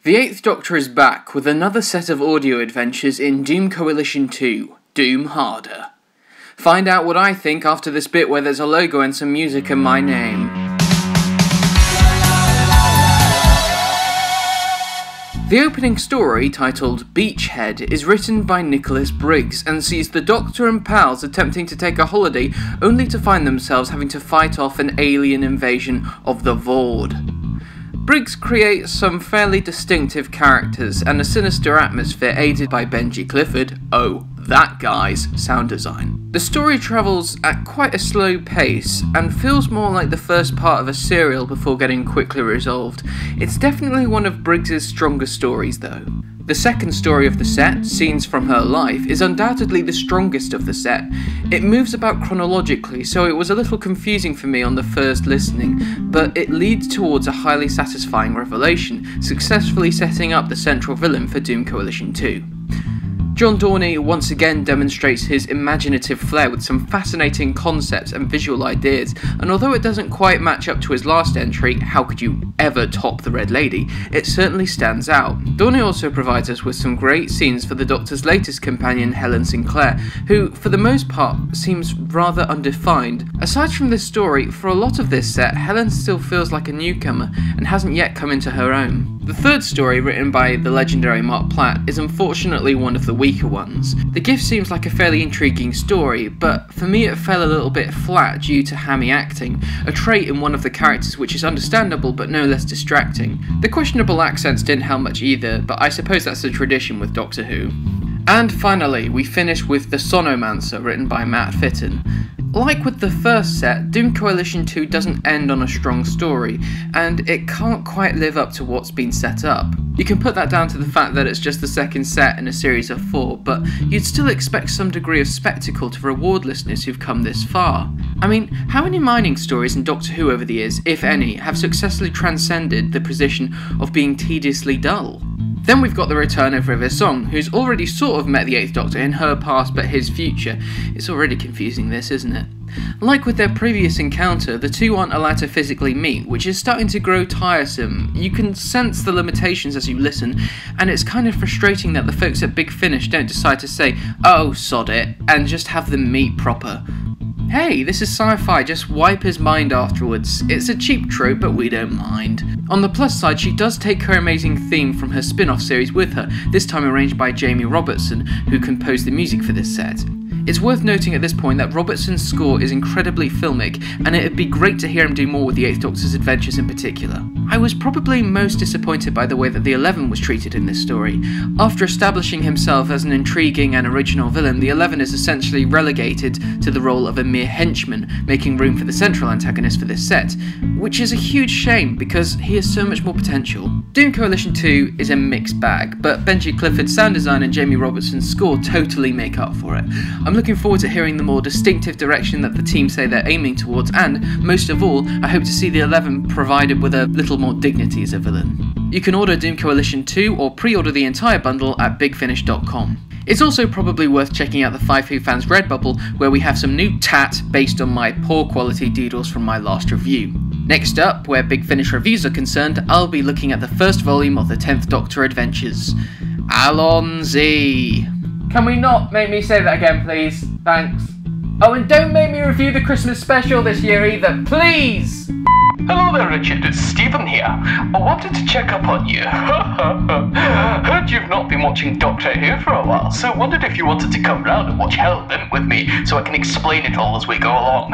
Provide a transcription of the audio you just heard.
The Eighth Doctor is back with another set of audio adventures in Doom Coalition 2, Doom Harder. Find out what I think after this bit where there's a logo and some music and my name. The opening story, titled Beachhead, is written by Nicholas Briggs and sees the Doctor and pals attempting to take a holiday only to find themselves having to fight off an alien invasion of the Void. Briggs creates some fairly distinctive characters and a sinister atmosphere aided by Benji Clifford, oh, that guy's sound design. The story travels at quite a slow pace and feels more like the first part of a serial before getting quickly resolved. It's definitely one of Briggs's stronger stories though. The second story of the set, Scenes from Her Life, is undoubtedly the strongest of the set. It moves about chronologically, so it was a little confusing for me on the first listening, but it leads towards a highly satisfying revelation, successfully setting up the central villain for Doom Coalition 2. John Dorney once again demonstrates his imaginative flair with some fascinating concepts and visual ideas, and although it doesn't quite match up to his last entry, How Could You Ever Top the Red Lady, it certainly stands out. Dorney also provides us with some great scenes for the Doctor's latest companion, Helen Sinclair, who, for the most part, seems rather undefined. Aside from this story, for a lot of this set, Helen still feels like a newcomer and hasn't yet come into her own. The third story, written by the legendary Mark Platt, is unfortunately one of the weaker ones. The Gift seems like a fairly intriguing story, but for me it fell a little bit flat due to hammy acting, a trait in one of the characters which is understandable but no less distracting. The questionable accents didn't help much either, but I suppose that's a tradition with Doctor Who. And finally, we finish with The Sonomancer, written by Matt Fitton. Like with the first set, Doom Coalition 2 doesn't end on a strong story, and it can't quite live up to what's been set up. You can put that down to the fact that it's just the second set in a series of 4, but you'd still expect some degree of spectacle to reward listeners who've come this far. I mean, how many mining stories in Doctor Who over the years, if any, have successfully transcended the position of being tediously dull? Then we've got the return of River Song, who's already sort of met the Eighth Doctor in her past but his future. It's already confusing this, isn't it? Like with their previous encounter, the two aren't allowed to physically meet, which is starting to grow tiresome. You can sense the limitations as you listen, and it's kind of frustrating that the folks at Big Finish don't decide to say, oh, sod it, and just have them meet proper. Hey, this is sci-fi, just wipe his mind afterwards. It's a cheap trope, but we don't mind. On the plus side, she does take her amazing theme from her spin-off series with her, this time arranged by Jamie Robertson, who composed the music for this set. It's worth noting at this point that Robertson's score is incredibly filmic, and it'd be great to hear him do more with the Eighth Doctor's adventures in particular. I was probably most disappointed by the way that the 11 was treated in this story. After establishing himself as an intriguing and original villain, the 11 is essentially relegated to the role of a mere henchman, making room for the central antagonist for this set, which is a huge shame because he has so much more potential. Doom Coalition 2 is a mixed bag, but Benji Clifford's sound design and Jamie Robertson's score totally make up for it. I'm looking forward to hearing the more distinctive direction that the team say they're aiming towards, and, most of all, I hope to see the 11 provided with a little more dignity as a villain. You can order Doom Coalition 2 or pre-order the entire bundle at bigfinish.com. It's also probably worth checking out the FiveWhoFans Redbubble, where we have some new tat based on my poor quality doodles from my last review. Next up, where Big Finish reviews are concerned, I'll be looking at the first volume of the 10th Doctor Adventures, Alonzi. Can we not make me say that again, please? Thanks. Oh, and don't make me review the Christmas special this year either, please! Hello there, Richard. It's Stephen here. I wanted to check up on you. Heard you've not been watching Doctor Who for a while, so wondered if you wanted to come round and watch Hellbent with me so I can explain it all as we go along.